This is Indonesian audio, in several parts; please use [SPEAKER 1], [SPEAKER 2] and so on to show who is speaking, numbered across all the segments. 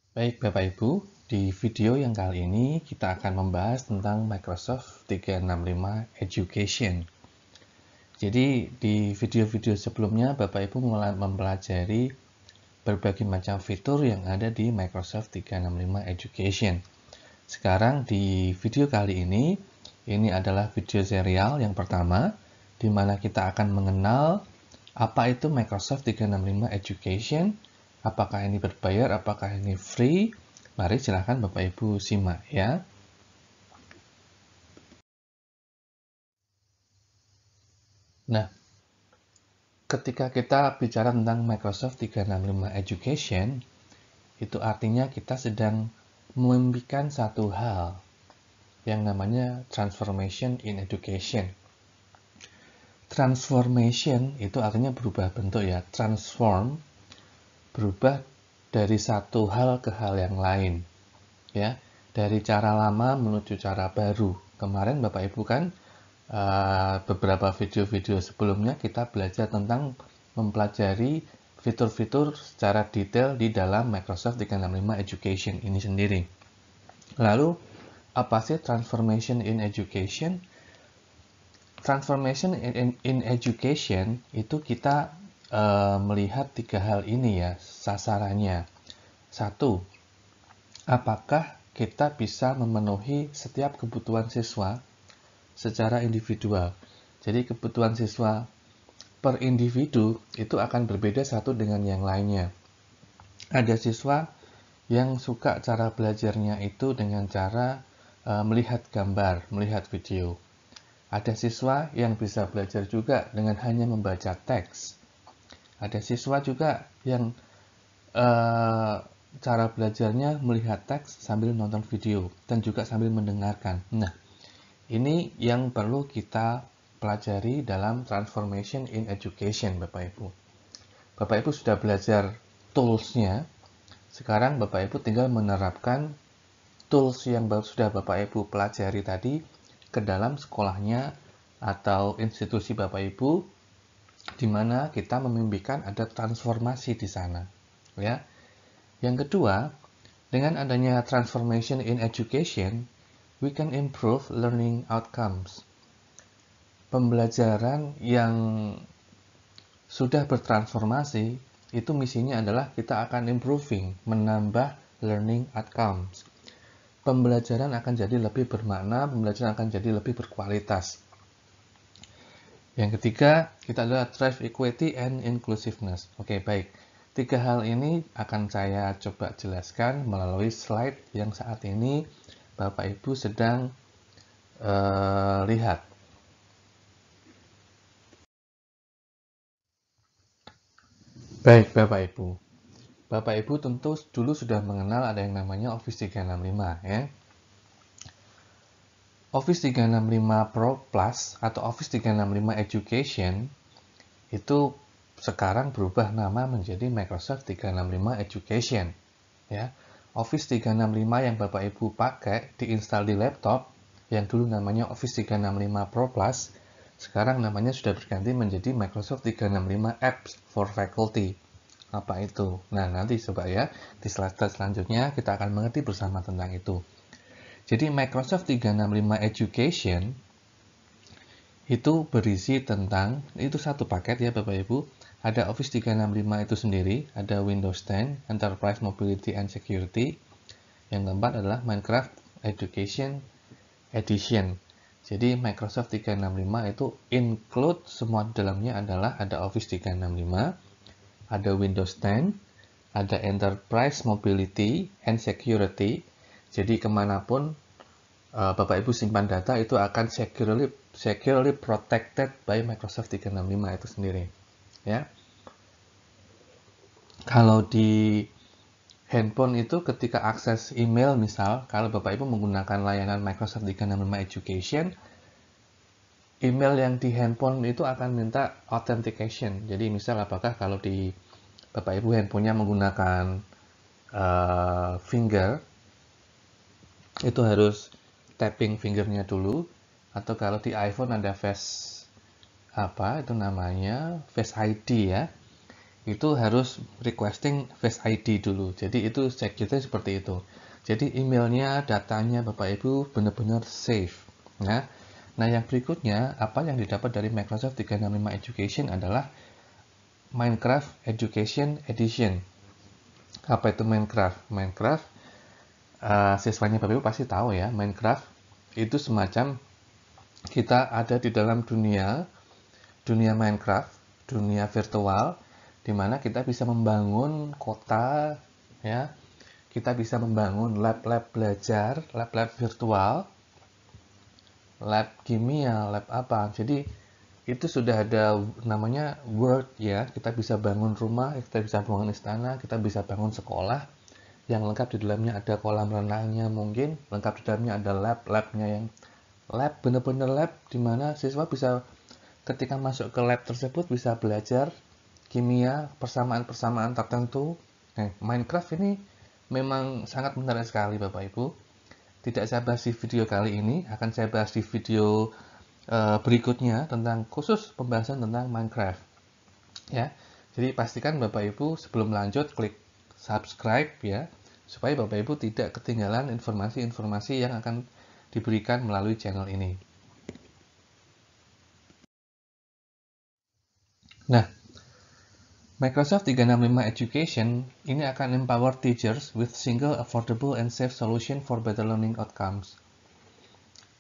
[SPEAKER 1] Baik Bapak Ibu, di video yang kali ini kita akan membahas tentang Microsoft 365 Education. Jadi di video-video sebelumnya Bapak Ibu mulai mempelajari berbagai macam fitur yang ada di Microsoft 365 Education. Sekarang di video kali ini adalah video serial yang pertama, di mana kita akan mengenal apa itu Microsoft 365 Education, apakah ini berbayar, apakah ini free. Mari silahkan Bapak Ibu simak ya. Nah, ketika kita bicara tentang Microsoft 365 Education, itu artinya kita sedang memimpikan satu hal yang namanya transformation in education. Transformation itu artinya berubah bentuk ya. Transform, berubah dari satu hal ke hal yang lain. Ya, dari cara lama menuju cara baru. Kemarin Bapak Ibu kan beberapa video-video sebelumnya kita belajar tentang mempelajari fitur-fitur secara detail di dalam Microsoft 365 Education ini sendiri. Lalu, apa sih transformation in education? Transformation in education itu kita melihat tiga hal ini ya, sasarannya. Satu, apakah kita bisa memenuhi setiap kebutuhan siswa secara individual. Jadi kebutuhan siswa per individu itu akan berbeda satu dengan yang lainnya. Ada siswa yang suka cara belajarnya itu dengan cara melihat gambar, melihat video. Ada siswa yang bisa belajar juga dengan hanya membaca teks. Ada siswa juga yang cara belajarnya melihat teks sambil nonton video dan juga sambil mendengarkan. Nah, ini yang perlu kita pelajari dalam transformation in education, Bapak Ibu. Bapak Ibu sudah belajar tools-nya. Sekarang Bapak Ibu tinggal menerapkan tools yang sudah Bapak Ibu pelajari tadi ke dalam sekolahnya atau institusi Bapak Ibu, di mana kita memimpikan ada transformasi di sana. Ya. Yang kedua, dengan adanya transformation in education, we can improve learning outcomes. Pembelajaran yang sudah bertransformasi, itu misinya adalah kita akan improving, menambah learning outcomes. Pembelajaran akan jadi lebih bermakna, pembelajaran akan jadi lebih berkualitas. Yang ketiga, kita adalah drive equity and inclusiveness. Oke, baik. Tiga hal ini akan saya coba jelaskan melalui slide yang saat ini Bapak Ibu sedang lihat. Baik, Bapak Ibu. Bapak Ibu tentu dulu sudah mengenal ada yang namanya Office 365 ya. Office 365 Pro Plus atau Office 365 Education itu sekarang berubah nama menjadi Microsoft 365 Education ya. Office 365 yang Bapak Ibu pakai diinstal di laptop yang dulu namanya Office 365 Pro Plus, sekarang namanya sudah berganti menjadi Microsoft 365 Apps for Faculty. Apa itu? Nah, nanti coba ya, di slide selanjutnya kita akan mengerti bersama tentang itu. Jadi Microsoft 365 Education itu berisi tentang, itu satu paket ya Bapak Ibu, ada Office 365 itu sendiri, ada Windows 10, Enterprise Mobility and Security, yang keempat adalah Minecraft Education Edition. Jadi Microsoft 365 itu include semua di dalamnya adalah ada Office 365, ada Windows 10, ada Enterprise Mobility and Security. Jadi kemanapun Bapak Ibu simpan data itu akan securely protected by Microsoft 365 itu sendiri. Ya. Kalau di handphone itu ketika akses email misal, kalau Bapak Ibu menggunakan layanan Microsoft 365 Education, email yang di handphone itu akan minta authentication. Jadi misal apakah kalau di Bapak Ibu handphonenya menggunakan finger, itu harus tapping fingernya dulu, atau kalau di iPhone ada Face apa itu namanya Face ID ya. itu harus requesting Face ID dulu. Jadi itu security seperti itu. Jadi emailnya, datanya Bapak Ibu benar-benar safe. Nah, yang berikutnya, apa yang didapat dari Microsoft 365 Education adalah Minecraft Education Edition. Apa itu Minecraft? Minecraft, siswanya Bapak Ibu pasti tahu ya, Minecraft itu semacam kita ada di dalam dunia Minecraft, dunia virtual, di mana kita bisa membangun kota, ya, kita bisa membangun lab-lab belajar, lab-lab virtual, lab kimia, lab apa. Jadi itu sudah ada namanya world ya. Kita bisa bangun rumah, kita bisa bangun istana, kita bisa bangun sekolah. Yang lengkap di dalamnya ada kolam renangnya mungkin, lengkap di dalamnya ada lab-labnya yang lab benar-benar lab di mana siswa bisa ketika masuk ke lab tersebut bisa belajar kimia, persamaan-persamaan tertentu. Minecraft ini memang sangat menarik sekali Bapak Ibu. Tidak saya bahas di video kali ini, akan saya bahas di video berikutnya tentang khusus pembahasan tentang Minecraft. Ya, jadi pastikan Bapak Ibu sebelum lanjut klik subscribe ya, supaya Bapak Ibu tidak ketinggalan informasi-informasi yang akan diberikan melalui channel ini. Nah, Microsoft 365 Education ini akan empower teachers with single, affordable, and safe solution for better learning outcomes.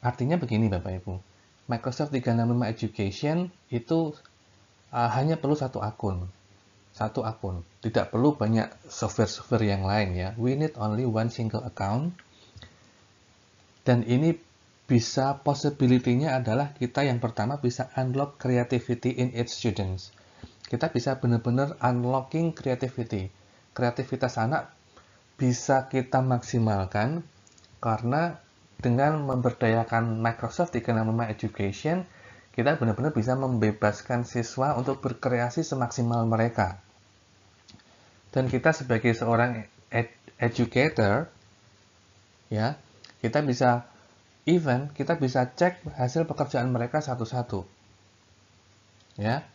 [SPEAKER 1] Artinya begini Bapak Ibu, Microsoft 365 Education itu hanya perlu satu akun. Tidak perlu banyak software-software yang lain ya. We need only one single account. Dan ini bisa possibility-nya adalah kita yang pertama bisa unlock creativity in its students. Kita bisa benar-benar unlocking creativity. Kreativitas anak bisa kita maksimalkan karena dengan memberdayakan Microsoft 365 Education, kita benar-benar bisa membebaskan siswa untuk berkreasi semaksimal mereka. Dan kita sebagai seorang educator, ya, kita bisa cek hasil pekerjaan mereka satu-satu. Ya.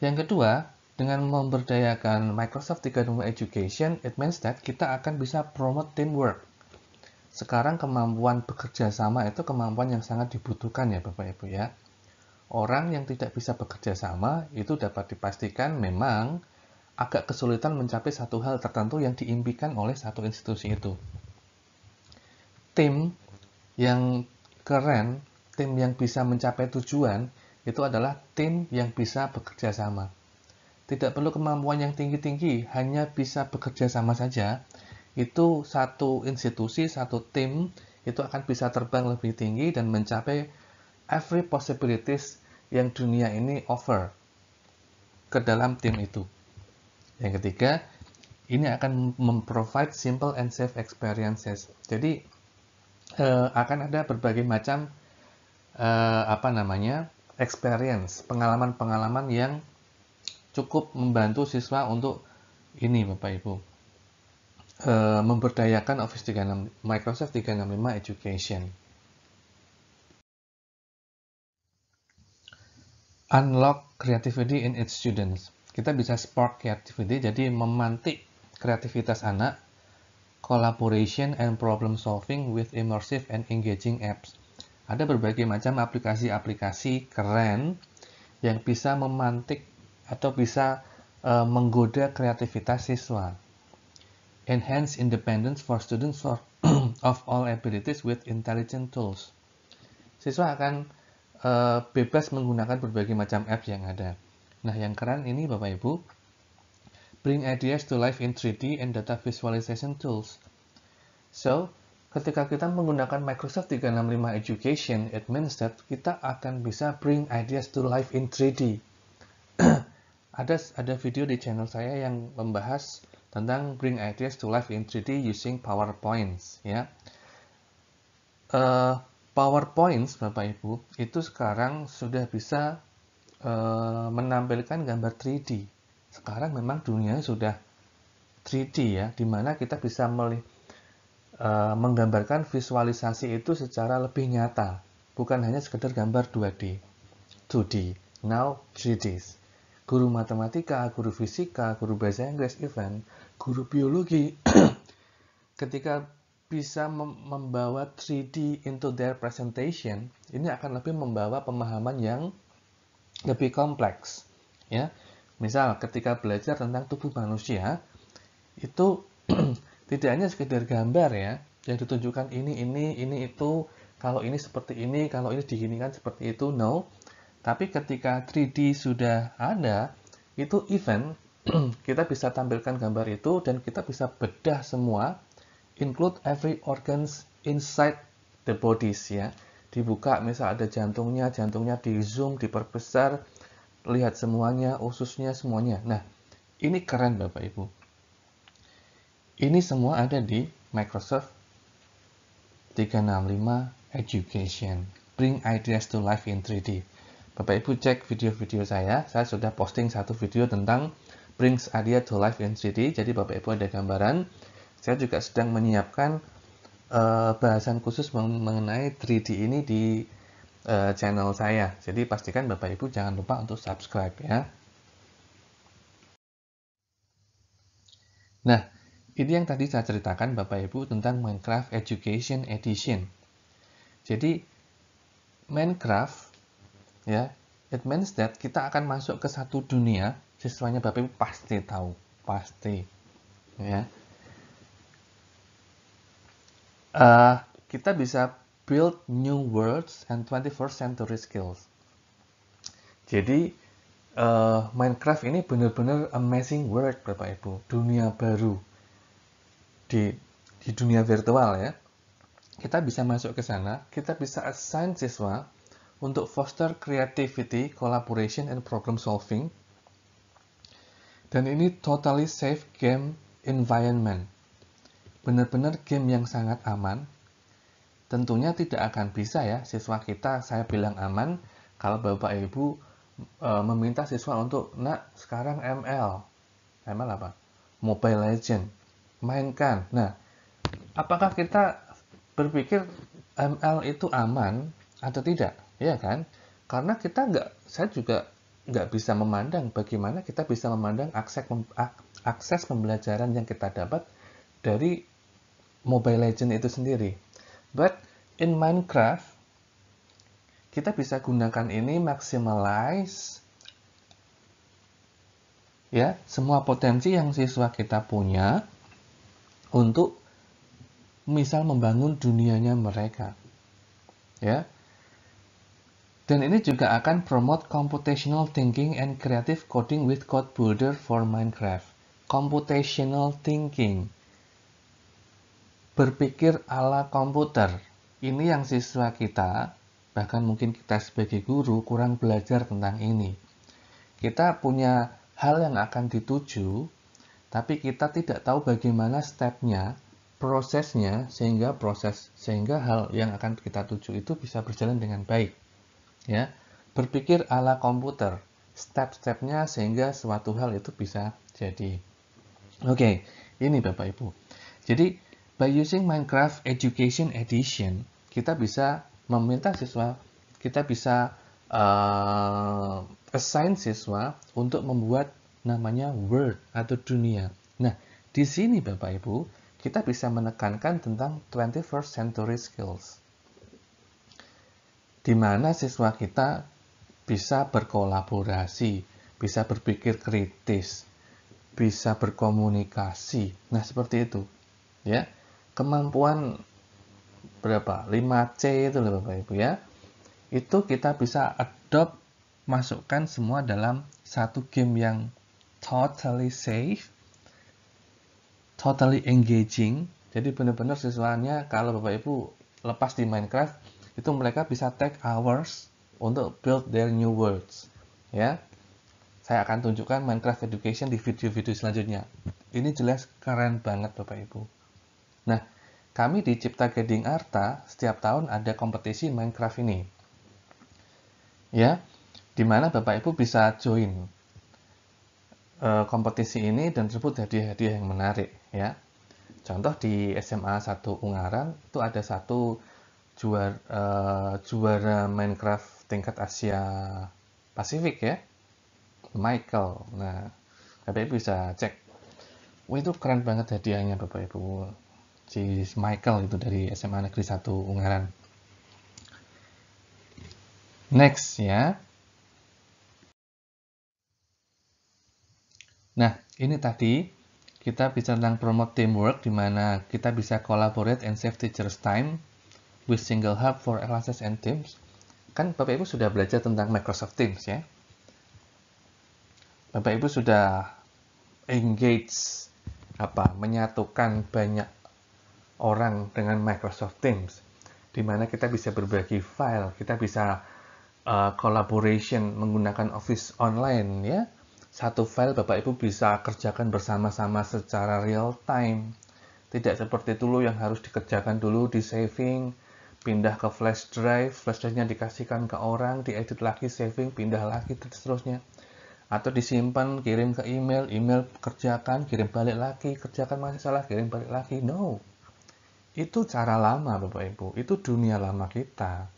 [SPEAKER 1] Yang kedua, dengan memberdayakan Microsoft 365 Education, it means that kita akan bisa promote teamwork. Sekarang kemampuan bekerja sama itu kemampuan yang sangat dibutuhkan ya Bapak Ibu ya. Orang yang tidak bisa bekerja sama itu dapat dipastikan memang agak kesulitan mencapai satu hal tertentu yang diimpikan oleh satu institusi itu. Tim yang keren, tim yang bisa mencapai tujuan, itu adalah tim yang bisa bekerja sama. Tidak perlu kemampuan yang tinggi-tinggi, hanya bisa bekerja sama saja. Itu satu institusi, satu tim, itu akan bisa terbang lebih tinggi dan mencapai every possibilities yang dunia ini offer ke dalam tim itu. Yang ketiga, ini akan memprovide simple and safe experiences. Jadi akan ada berbagai macam experience, pengalaman-pengalaman yang cukup membantu siswa untuk ini Bapak Ibu. Memberdayakan Microsoft 365 Education. Unlock creativity in its students. Kita bisa spark creativity, jadi memantik kreativitas anak, collaboration and problem solving with immersive and engaging apps. Ada berbagai macam aplikasi-aplikasi keren yang bisa memantik atau bisa menggoda kreativitas siswa. Enhance independence for students of all abilities with intelligent tools. Siswa akan bebas menggunakan berbagai macam apps yang ada. Nah, yang keren ini Bapak Ibu, bring ideas to life in 3D and data visualization tools. So, ketika kita menggunakan Microsoft 365 Education, it means that kita akan bisa bring ideas to life in 3D. Ada video di channel saya yang membahas tentang bring ideas to life in 3D using PowerPoints. Ya. PowerPoints, Bapak Ibu, itu sekarang sudah bisa menampilkan gambar 3D. Sekarang memang dunia sudah 3D ya, di mana kita bisa menggambarkan visualisasi itu secara lebih nyata. Bukan hanya sekedar gambar 2D, 2D, now 3D. guru matematika, guru fisika, guru bahasa Inggris, even guru biologi, ketika bisa membawa 3D into their presentation, ini akan lebih membawa pemahaman yang lebih kompleks. Ya, misal ketika belajar tentang tubuh manusia, itu tidak hanya sekedar gambar ya, yang ditunjukkan ini itu, kalau ini seperti ini, kalau ini diginikan seperti itu, no. Tapi ketika 3D sudah ada, itu event, kita bisa tampilkan gambar itu dan kita bisa bedah semua, include every organs inside the bodies ya. Dibuka, misal ada jantungnya di zoom, diperbesar, lihat semuanya, ususnya, semuanya. Nah, ini keren Bapak Ibu. Ini semua ada di Microsoft 365 Education. Bring ideas to life in 3D. Bapak Ibu cek video-video saya sudah posting satu video tentang Brings Idea to Life in 3D. Jadi Bapak Ibu ada gambaran. Saya juga sedang menyiapkan bahasan khusus mengenai 3D ini di channel saya. Jadi pastikan Bapak Ibu jangan lupa untuk subscribe ya. Nah, ini yang tadi saya ceritakan Bapak Ibu tentang Minecraft Education Edition. Jadi Minecraft ya, it means that kita akan masuk ke satu dunia, siswanya Bapak Ibu pasti tahu, pasti ya. Kita bisa build new worlds and 21st century skills. Jadi Minecraft ini benar-benar amazing world Bapak Ibu, dunia baru di dunia virtual ya. Kita bisa masuk ke sana, kita bisa assign siswa untuk foster creativity, collaboration, and problem solving. Dan ini totally safe game environment. Benar-benar game yang sangat aman. Tentunya tidak akan bisa ya siswa kita, saya bilang aman, kalau Bapak Ibu meminta siswa untuk, nak sekarang ML apa? Mobile Legend, mainkan. Nah, apakah kita berpikir ML itu aman atau tidak? Ya kan? Karena saya juga nggak bisa memandang bagaimana kita bisa memandang akses pembelajaran yang kita dapat dari Mobile Legend itu sendiri. But in Minecraft, kita bisa gunakan ini maximize ya semua potensi yang siswa kita punya untuk misal membangun dunianya mereka. Ya. Dan ini juga akan promote computational thinking and creative coding with code builder for Minecraft. Computational thinking. Berpikir ala komputer. Ini yang siswa kita, bahkan mungkin kita sebagai guru kurang belajar tentang ini. Kita punya hal yang akan dituju, tapi kita tidak tahu bagaimana stepnya, prosesnya, sehingga hal yang akan kita tuju itu bisa berjalan dengan baik. Ya, berpikir ala komputer, step-stepnya sehingga suatu hal itu bisa jadi. Oke, ini Bapak Ibu. Jadi, by using Minecraft Education Edition, kita bisa meminta siswa, kita bisa assign siswa untuk membuat namanya world atau dunia. Nah, di sini Bapak Ibu, kita bisa menekankan tentang 21st century skills. Di mana siswa kita bisa berkolaborasi, bisa berpikir kritis, bisa berkomunikasi. Nah, seperti itu. Ya. Kemampuan berapa? 5C itu loh Bapak Ibu ya. Itu kita bisa adopt, masukkan semua dalam satu game yang totally safe, totally engaging. Jadi benar-benar siswanya kalau Bapak Ibu lepas di Minecraft, itu mereka bisa take hours untuk build their new worlds. Ya, saya akan tunjukkan Minecraft Education di video-video selanjutnya. Ini jelas keren banget Bapak Ibu. Nah, kami di Cipta Gading Arta setiap tahun ada kompetisi Minecraft ini. Ya, di mana Bapak Ibu bisa join kompetisi ini dan tersebut hadiah-hadiah yang menarik. Ya, contoh di SMA 1 Ungaran itu ada satu juara Minecraft tingkat Asia Pasifik ya. Michael. Nah, Bapak Ibu bisa cek. Wah, itu keren banget hadiahnya Bapak Ibu. Si Michael itu dari SMA Negeri 1 Ungaran. Next ya. Nah, ini tadi kita bicara tentang promote teamwork, di mana kita bisa collaborate and save teachers' time with single hub for classes and teams. Kan Bapak Ibu sudah belajar tentang Microsoft Teams ya. Bapak Ibu sudah engage menyatukan banyak orang dengan Microsoft Teams, di mana kita bisa berbagi file, kita bisa collaboration menggunakan Office Online ya. Satu file Bapak Ibu bisa kerjakan bersama-sama secara real time. Tidak seperti dulu yang harus dikerjakan dulu di saving, pindah ke flash drive-nya dikasihkan ke orang, diedit lagi, saving, pindah lagi, dan seterusnya. Atau disimpan, kirim ke email, email kerjakan, kirim balik lagi, kerjakan masih salah, kirim balik lagi. No. Itu cara lama Bapak Ibu, itu dunia lama kita.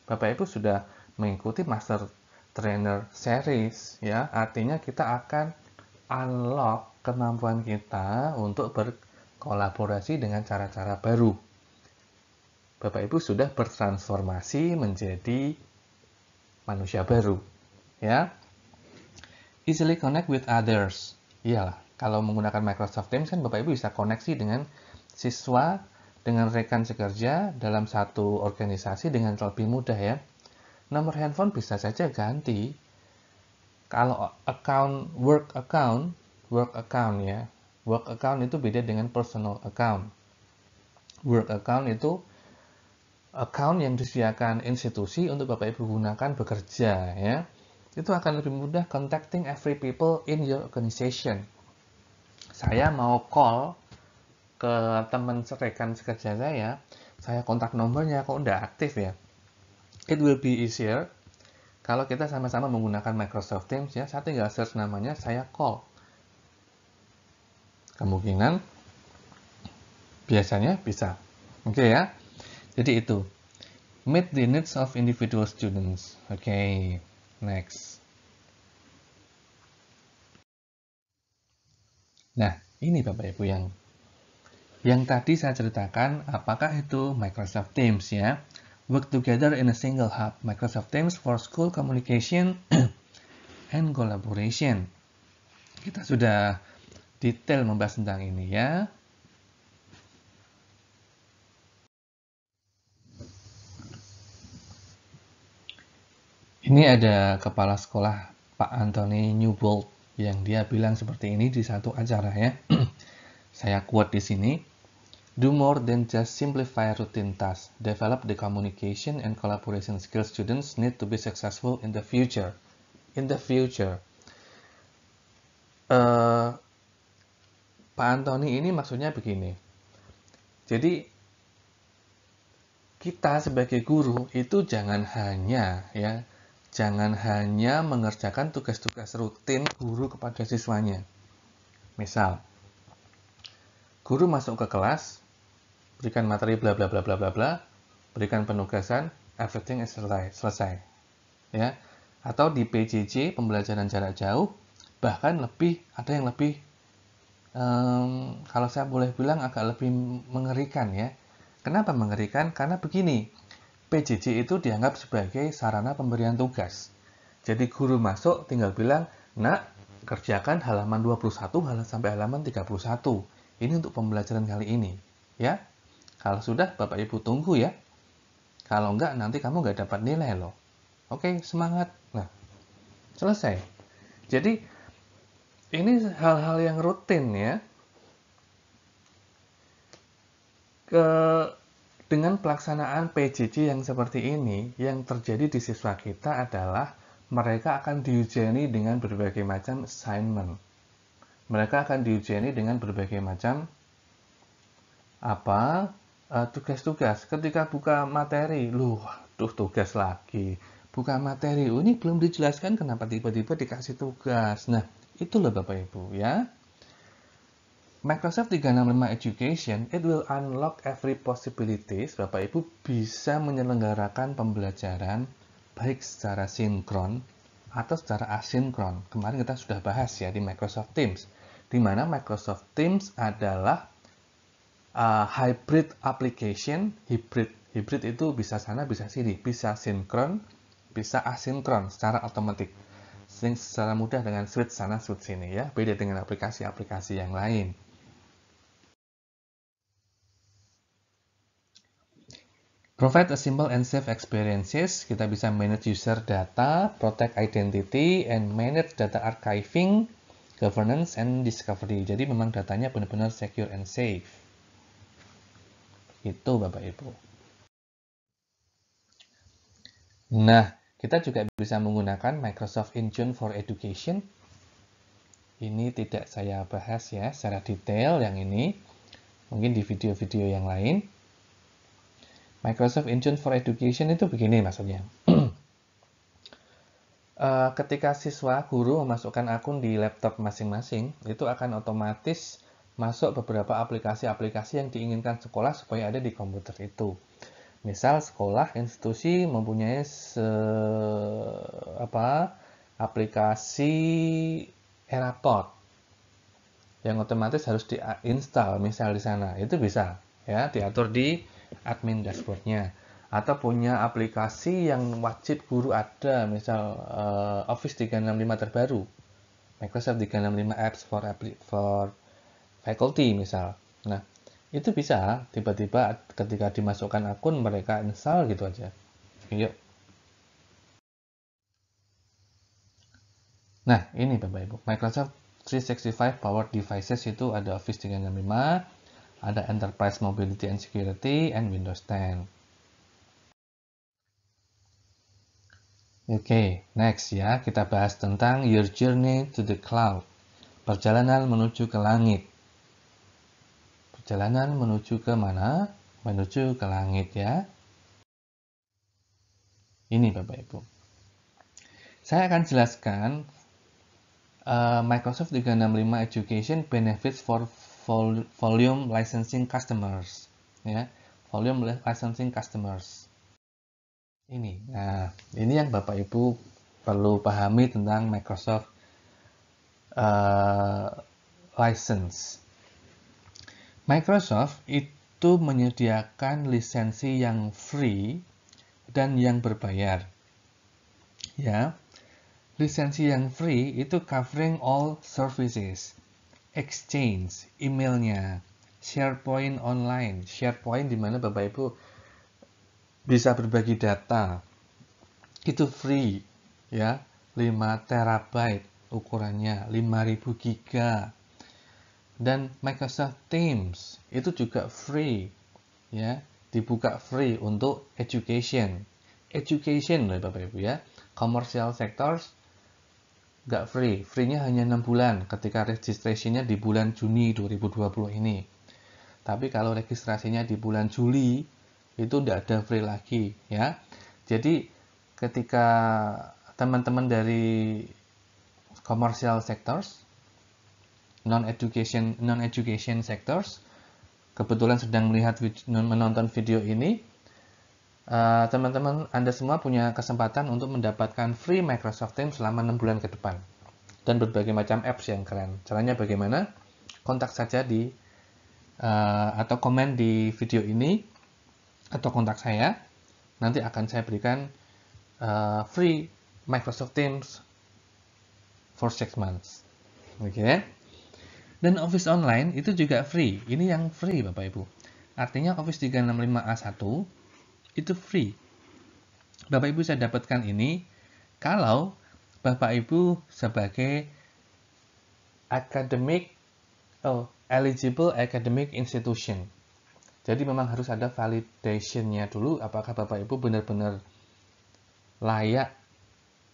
[SPEAKER 1] Bapak Ibu sudah mengikuti Master Trainer Series ya, artinya kita akan unlock kemampuan kita untuk berkolaborasi dengan cara-cara baru. Bapak Ibu sudah bertransformasi menjadi manusia baru ya. Easily connect with others. Iyalah, kalau menggunakan Microsoft Teams kan Bapak Ibu bisa koneksi dengan siswa, dengan rekan sekerja dalam satu organisasi dengan lebih mudah ya. Nomor handphone bisa saja ganti. Kalau work account ya. Work account itu beda dengan personal account. Work account itu account yang disediakan institusi untuk Bapak Ibu gunakan bekerja ya. Itu akan lebih mudah contacting every people in your organization. Saya mau call ke teman rekan sekerja saya kontak nomornya kok udah aktif ya. It will be easier kalau kita sama-sama menggunakan Microsoft Teams ya. Saya tinggal search namanya, saya call. Kemungkinan biasanya bisa. Oke ya. Jadi itu. Meet the needs of individual students. Oke. Next. Nah, ini Bapak Ibu yang tadi saya ceritakan, apakah itu Microsoft Teams ya. Work together in a single hub, Microsoft Teams for school communication and collaboration. Kita sudah detail membahas tentang ini ya. Ini ada kepala sekolah Pak Anthony Newbold yang dia bilang seperti ini di satu acara ya. Saya quote di sini. Do more than just simplify routine tasks. Develop the communication and collaboration skills students need to be successful in the future. In the future. Pak Anthony ini maksudnya begini. Jadi kita sebagai guru itu jangan hanya mengerjakan tugas-tugas rutin guru kepada siswanya. Misal, guru masuk ke kelas, berikan materi bla bla bla bla bla bla, berikan penugasan, everything is selesai. Ya. Atau di PJJ, pembelajaran jarak jauh, bahkan ada yang lebih kalau saya boleh bilang agak lebih mengerikan ya. Kenapa mengerikan? Karena begini, PJJ itu dianggap sebagai sarana pemberian tugas. Jadi guru masuk tinggal bilang, "Nak, kerjakan halaman 21 sampai halaman 31. Ini untuk pembelajaran kali ini." Ya. Kalau sudah, Bapak Ibu tunggu ya. Kalau enggak, nanti kamu enggak dapat nilai loh. Oke, semangat. Nah, selesai. Jadi, ini hal-hal yang rutin ya. Dengan pelaksanaan PJJ yang seperti ini, yang terjadi di siswa kita adalah mereka akan diujiani dengan berbagai macam assignment. Mereka akan diujiani dengan berbagai macam tugas-tugas. Ketika buka materi, tugas lagi. Buka materi, ini belum dijelaskan kenapa tiba-tiba dikasih tugas. Nah, itu loh Bapak Ibu ya. Microsoft 365 Education, it will unlock every possibilities. Bapak Ibu bisa menyelenggarakan pembelajaran baik secara sinkron atau secara asinkron. Kemarin kita sudah bahas ya di Microsoft Teams, di mana Microsoft Teams adalah hybrid application. Hybrid itu bisa sana bisa sini, bisa sinkron, bisa asinkron secara otomatis, secara mudah dengan switch sana switch sini ya, beda dengan aplikasi-aplikasi yang lain. Provide a simple and safe experiences. Kita bisa manage user data, protect identity, and manage data archiving, governance, and discovery. Jadi memang datanya benar-benar secure and safe. Itu Bapak Ibu. Nah, kita juga bisa menggunakan Microsoft Intune for Education. Ini tidak saya bahas ya secara detail yang ini. Mungkin di video-video yang lain. Microsoft Intune for Education itu begini maksudnya. Ketika siswa guru memasukkan akun di laptop masing-masing, itu akan otomatis masuk beberapa aplikasi-aplikasi yang diinginkan sekolah supaya ada di komputer itu. Misal sekolah, institusi mempunyai aplikasi Erapod yang otomatis harus diinstal misal di sana. Itu bisa ya diatur di admin dashboardnya. Atau punya aplikasi yang wajib guru ada, misal Office 365 terbaru, Microsoft 365 Apps for Faculty misal. Nah, itu bisa tiba-tiba ketika dimasukkan akun mereka install gitu aja. Yuk. Nah, ini Bapak Ibu, Microsoft 365 Power Devices itu ada Office 365, ada Enterprise Mobility and Security, and Windows 10. Oke, next ya, kita bahas tentang Your Journey to the Cloud. Perjalanan menuju ke langit. Perjalanan menuju ke mana? Menuju ke langit ya. Ini Bapak Ibu. Saya akan jelaskan Microsoft 365 Education Benefits for Volume Licensing Customers. Ya, Volume Licensing Customers. Ini. Nah, ini yang Bapak Ibu perlu pahami tentang Microsoft license. Microsoft itu menyediakan lisensi yang free dan yang berbayar. Ya. Lisensi yang free itu covering all services. Exchange, emailnya, SharePoint online. SharePoint di mana Bapak Ibu bisa berbagi data. Itu free, ya. 5 terabyte ukurannya, 5000 giga. Dan Microsoft Teams itu juga free, ya. Dibuka free untuk education. Education loh Bapak Ibu ya. Commercial sectors nggak free. Free-nya hanya 6 bulan ketika registrasinya di bulan Juni 2020 ini. Tapi kalau registrasinya di bulan Juli itu tidak ada free lagi ya. Jadi ketika teman-teman dari commercial sectors, non-education sectors kebetulan sedang menonton video ini, teman-teman Anda semua punya kesempatan untuk mendapatkan free Microsoft Teams selama 6 bulan ke depan dan berbagai macam apps yang keren. Caranya bagaimana? Kontak saja di atau komen di video ini atau kontak saya, nanti akan saya berikan free Microsoft Teams for 6 months. Oke. Dan Office Online itu juga free. Ini yang free Bapak Ibu. Artinya Office 365 A1 itu free. Bapak Ibu bisa dapatkan ini kalau Bapak Ibu sebagai eligible academic institution. Jadi memang harus ada validation-nya dulu, apakah Bapak Ibu benar-benar layak,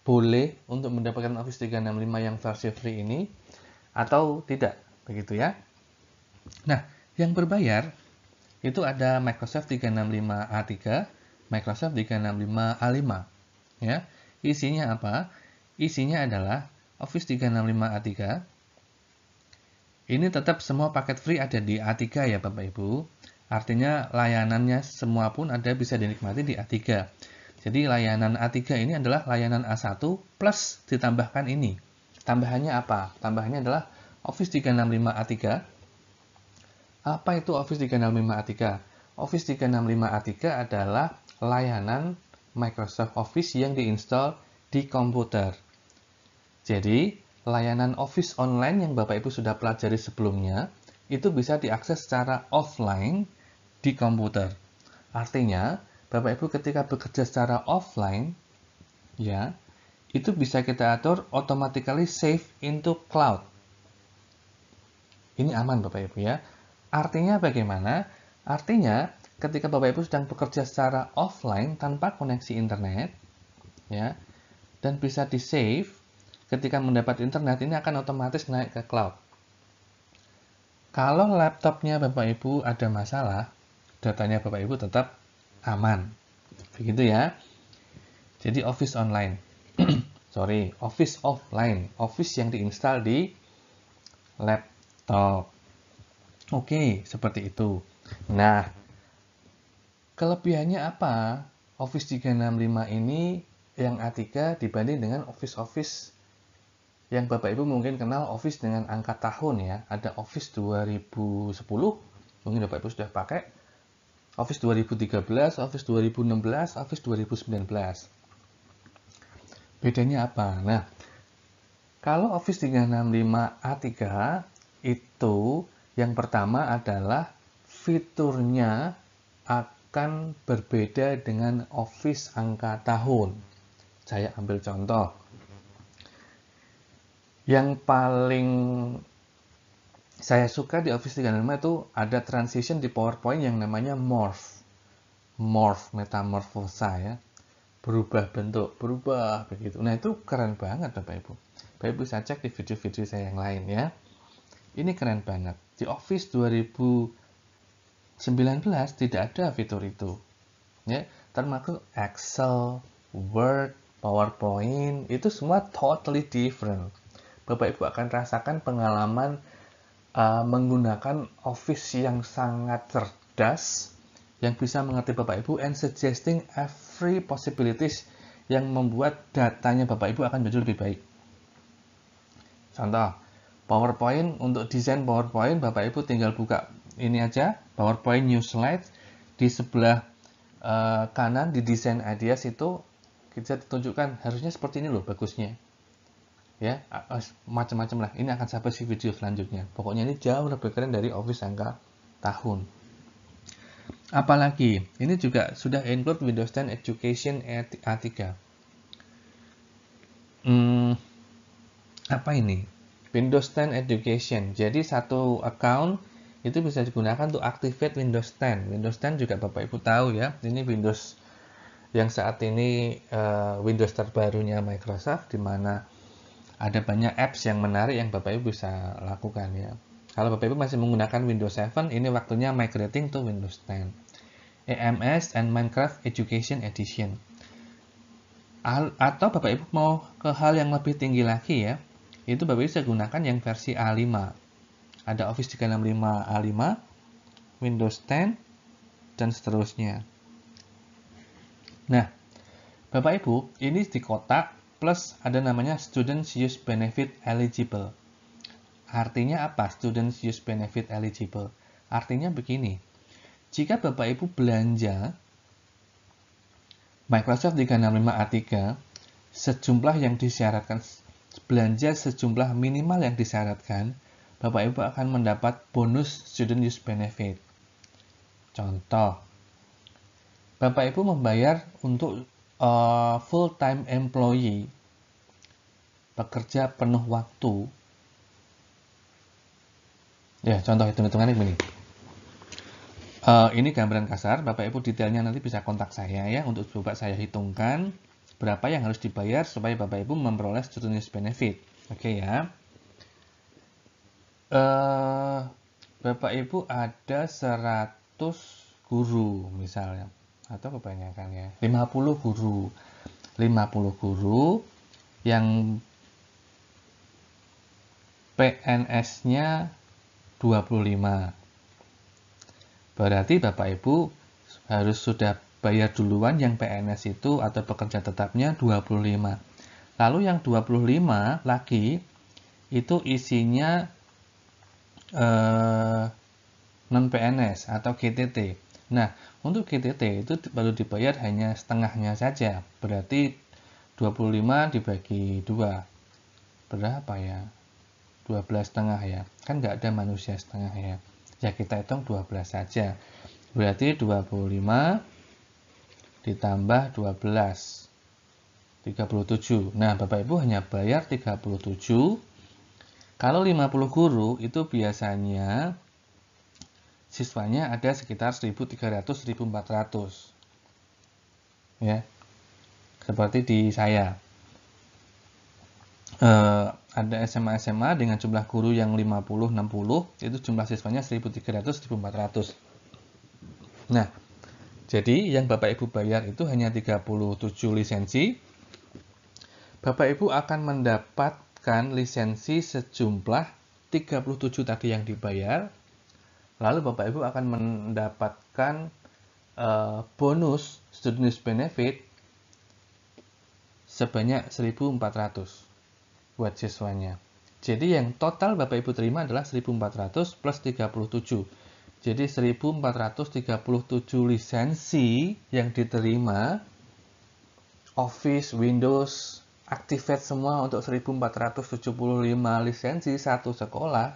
[SPEAKER 1] boleh untuk mendapatkan Office 365 yang versi free ini, atau tidak, begitu ya. Nah, yang berbayar, itu ada Microsoft 365 A3, Microsoft 365 A5. Ya. Isinya apa? Isinya adalah Office 365 A3. Ini tetap semua paket free ada di A3 ya Bapak Ibu. Artinya layanannya semua pun ada bisa dinikmati di A3. Jadi layanan A3 ini adalah layanan A1 plus ditambahkan ini. Tambahannya apa? Tambahannya adalah Office 365 A3. Apa itu Office 365 A3? Office 365 A3 adalah layanan Microsoft Office yang diinstal di komputer. Jadi, layanan Office online yang Bapak Ibu sudah pelajari sebelumnya, itu bisa diakses secara offline di komputer. Artinya, Bapak Ibu ketika bekerja secara offline, ya, itu bisa kita atur automatically save into cloud. Ini aman Bapak Ibu ya. Artinya bagaimana? Artinya ketika Bapak Ibu sedang bekerja secara offline tanpa koneksi internet, ya, dan bisa di save, ketika mendapat internet ini akan otomatis naik ke cloud. Kalau laptopnya Bapak Ibu ada masalah, datanya Bapak Ibu tetap aman. Begitu ya. Jadi Office online. Office offline. Office yang diinstal di laptop. Oke, seperti itu. Nah, kelebihannya apa? Office 365 ini yang A3 dibanding dengan Office yang Bapak Ibu mungkin kenal Office dengan angka tahun ya. Ada Office 2010, mungkin Bapak Ibu sudah pakai. Office 2013, Office 2016, Office 2019. Bedanya apa? Nah, kalau Office 365 A3 itu yang pertama adalah fiturnya akan berbeda dengan Office angka tahun. Saya ambil contoh. Yang paling saya suka di Office 365 itu ada transition di PowerPoint yang namanya morph, metamorfosa ya. Berubah bentuk, berubah begitu. Nah, itu keren banget Bapak Ibu. Bapak Ibu bisa cek di video-video saya yang lain ya. Ini keren banget. Di Office 2019 tidak ada fitur itu. Ya, termasuk Excel, Word, PowerPoint, itu semua totally different. Bapak Ibu akan rasakan pengalaman menggunakan Office yang sangat cerdas, yang bisa mengerti Bapak Ibu and suggesting every possibilities yang membuat datanya Bapak Ibu akan menjadi lebih baik. Contoh, PowerPoint, untuk desain PowerPoint, Bapak Ibu tinggal buka ini aja, PowerPoint New Slide, di sebelah kanan di desain ideas itu kita ditunjukkan harusnya seperti ini loh bagusnya. Ya, macam-macam lah. Ini akan sampai di video selanjutnya. Pokoknya ini jauh lebih keren dari Office angka tahun. Apalagi, ini juga sudah include Windows 10 Education A3. Apa ini? Windows 10 Education. Jadi satu account itu bisa digunakan untuk activate Windows 10. Windows 10 juga Bapak Ibu tahu ya. Ini Windows yang saat ini Windows terbarunya Microsoft, di mana ada banyak apps yang menarik yang Bapak Ibu bisa lakukan ya. Kalau Bapak Ibu masih menggunakan Windows 7, ini waktunya migrating to Windows 10. AMS and Minecraft Education Edition. Atau Bapak Ibu mau ke hal yang lebih tinggi lagi ya, itu Bapak Ibu bisa gunakan yang versi A5. Ada Office 365 A5, Windows 10, dan seterusnya. Nah, Bapak Ibu, ini di kotak plus ada namanya Students Use Benefit Eligible. Artinya apa? Students Use Benefit Eligible. Artinya begini. Jika Bapak Ibu belanja Microsoft 365 A3 sejumlah yang disyaratkan, belanja sejumlah minimal yang disyaratkan, Bapak Ibu akan mendapat bonus Student Use Benefit. Contoh, Bapak Ibu membayar untuk full-time employee, pekerja penuh waktu. Ya, contoh hitung-hitungannya begini. Ini gambaran kasar, Bapak Ibu detailnya nanti bisa kontak saya ya, untuk coba saya hitungkan berapa yang harus dibayar supaya Bapak Ibu memperoleh Student Use Benefit. Oke ya. Bapak Ibu ada 100 guru misalnya, atau kebanyakan ya, 50 guru. 50 guru yang PNS-nya 25. Berarti Bapak Ibu harus sudah bayar duluan yang PNS itu atau pekerja tetapnya 25. Lalu yang 25 lagi itu isinya non-PNS atau GTT. Nah, untuk GTT itu baru dibayar hanya setengahnya saja. Berarti 25 dibagi 2. Berapa ya? 12 setengah ya. Kan nggak ada manusia setengah ya. Ya kita hitung 12 saja. Berarti 25 ditambah 12. 37. Nah, Bapak Ibu hanya bayar 37. Kalau 50 guru itu biasanya siswanya ada sekitar 1.300-1.400. Ya. Seperti di saya. Ada SMA dengan jumlah guru yang 50-60, itu jumlah siswanya 1.300-1.400. Nah, jadi yang Bapak Ibu bayar itu hanya 37 lisensi. Bapak Ibu akan mendapatkan lisensi sejumlah 37 tadi yang dibayar. Lalu Bapak Ibu akan mendapatkan bonus student benefit sebanyak 1.400 buat siswanya. Jadi yang total Bapak Ibu terima adalah 1.400 plus 37. Jadi 1.437 lisensi yang diterima. Office, Windows, Activate semua untuk 1.475 lisensi satu sekolah.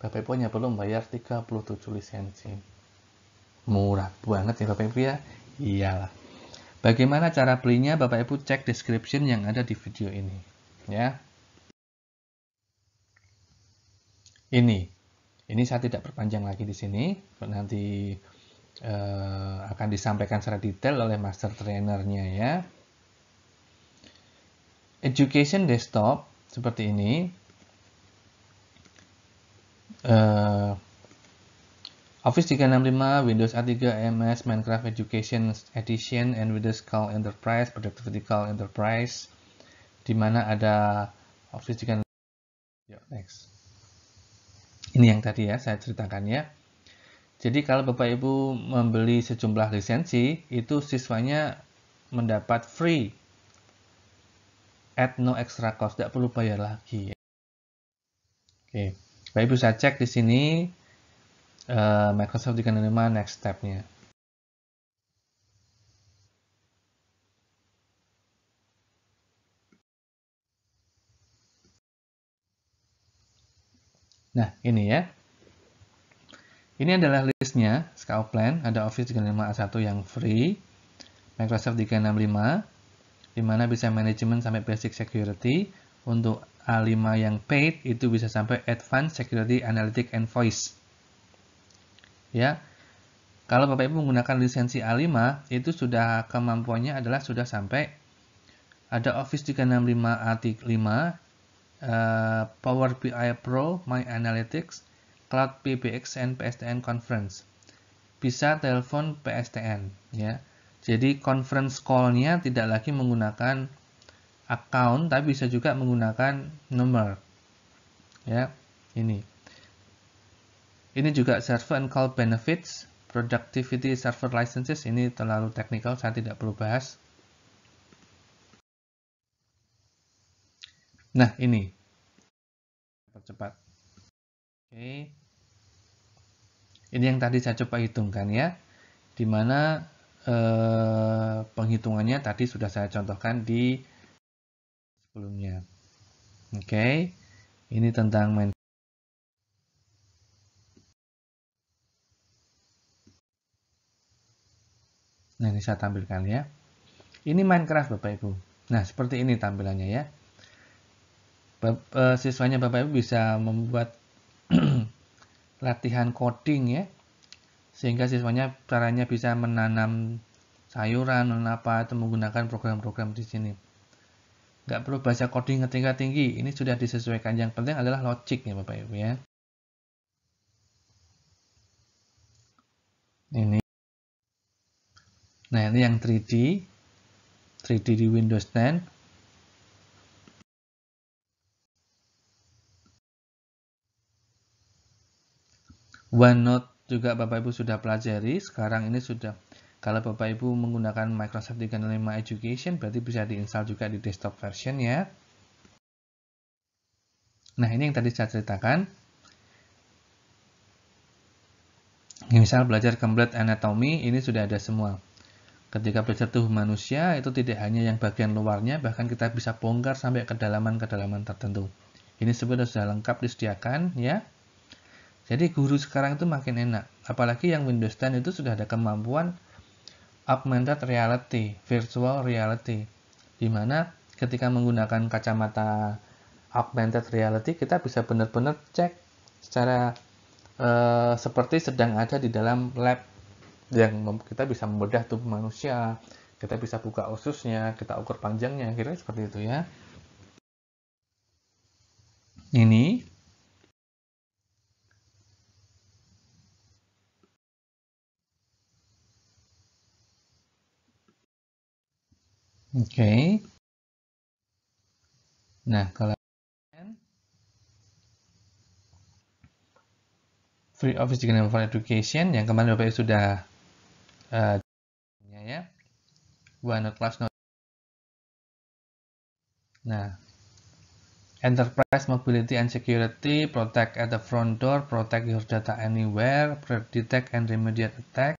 [SPEAKER 1] Bapak Ibu hanya perlu membayar 37 lisensi. Murah banget ya Bapak Ibu ya? Iyalah. Bagaimana cara belinya? Bapak Ibu cek description yang ada di video ini. Ya. Ini saya tidak perpanjang lagi di sini. Nanti akan disampaikan secara detail oleh master trainernya ya. Education desktop seperti ini. Office 365, Windows A3, MS, Minecraft Education Edition, and Windows Call Enterprise, Productivity Call Enterprise, di mana ada Office 365. Next. Ini yang tadi ya saya ceritakan ya. Jadi kalau Bapak Ibu membeli sejumlah lisensi, itu siswanya mendapat free at no extra cost, tidak perlu bayar lagi. Oke, Bapak Ibu saya cek di sini Microsoft 365 next step-nya. Nah, ini ya. Ini adalah listnya, Scout Plan, ada Office 365 A1 yang free, Microsoft 365, di mana bisa manajemen sampai basic security. Untuk A5 yang paid itu bisa sampai advanced security analytic and voice. Ya. Kalau Bapak Ibu menggunakan lisensi A5 itu sudah kemampuannya adalah sudah sampai ada Office 365 A5, Power BI Pro, My Analytics, Cloud PBX, and PSTN Conference. Bisa telepon PSTN ya. Jadi conference call-nya tidak lagi menggunakan account, tapi bisa juga menggunakan nomor. Ya, ini. Ini juga server and call benefits, productivity server licenses. Ini terlalu teknikal, saya tidak perlu bahas. Nah, ini. Cepat. Oke. Ini yang tadi saya coba hitungkan ya. Di mana penghitungannya tadi sudah saya contohkan di sebelumnya. Oke. Ini tentang main. Nah, ini saya tampilkan ya. Ini Minecraft Bapak Ibu. Nah, seperti ini tampilannya ya. Siswanya Bapak Ibu bisa membuat latihan coding ya. Sehingga siswanya caranya bisa menanam sayuran, apa atau menggunakan program-program di sini. Nggak perlu bahasa coding tinggi-tinggi. Ini sudah disesuaikan. Yang penting adalah logic ya Bapak Ibu ya. Ini. Nah, ini yang 3D. 3D di Windows 10. OneNote juga Bapak Ibu sudah pelajari. Sekarang ini sudah Kalau Bapak Ibu menggunakan Microsoft 365 Education, berarti bisa diinstal juga di desktop version ya. Nah, ini yang tadi saya ceritakan. Misal belajar complete anatomy, ini sudah ada semua. Ketika belajar tubuh manusia, itu tidak hanya yang bagian luarnya, bahkan kita bisa bongkar sampai kedalaman-kedalaman tertentu. Ini sebenarnya sudah lengkap disediakan ya. Jadi guru sekarang itu makin enak. Apalagi yang Windows 10 itu sudah ada kemampuan augmented reality, virtual reality. Di mana ketika menggunakan kacamata augmented reality, kita bisa benar-benar cek secara seperti sedang ada di dalam lab yang kita bisa membedah tubuh manusia, kita bisa buka ususnya, kita ukur panjangnya, kira-kira seperti itu ya. Ini oke. Nah, kalau Free Office 365 Education yang kemarin Bapak sudah ya. OneNote Class Note. Nah, Enterprise Mobility and Security, protect at the front door, protect your data anywhere, detect and remediate attack,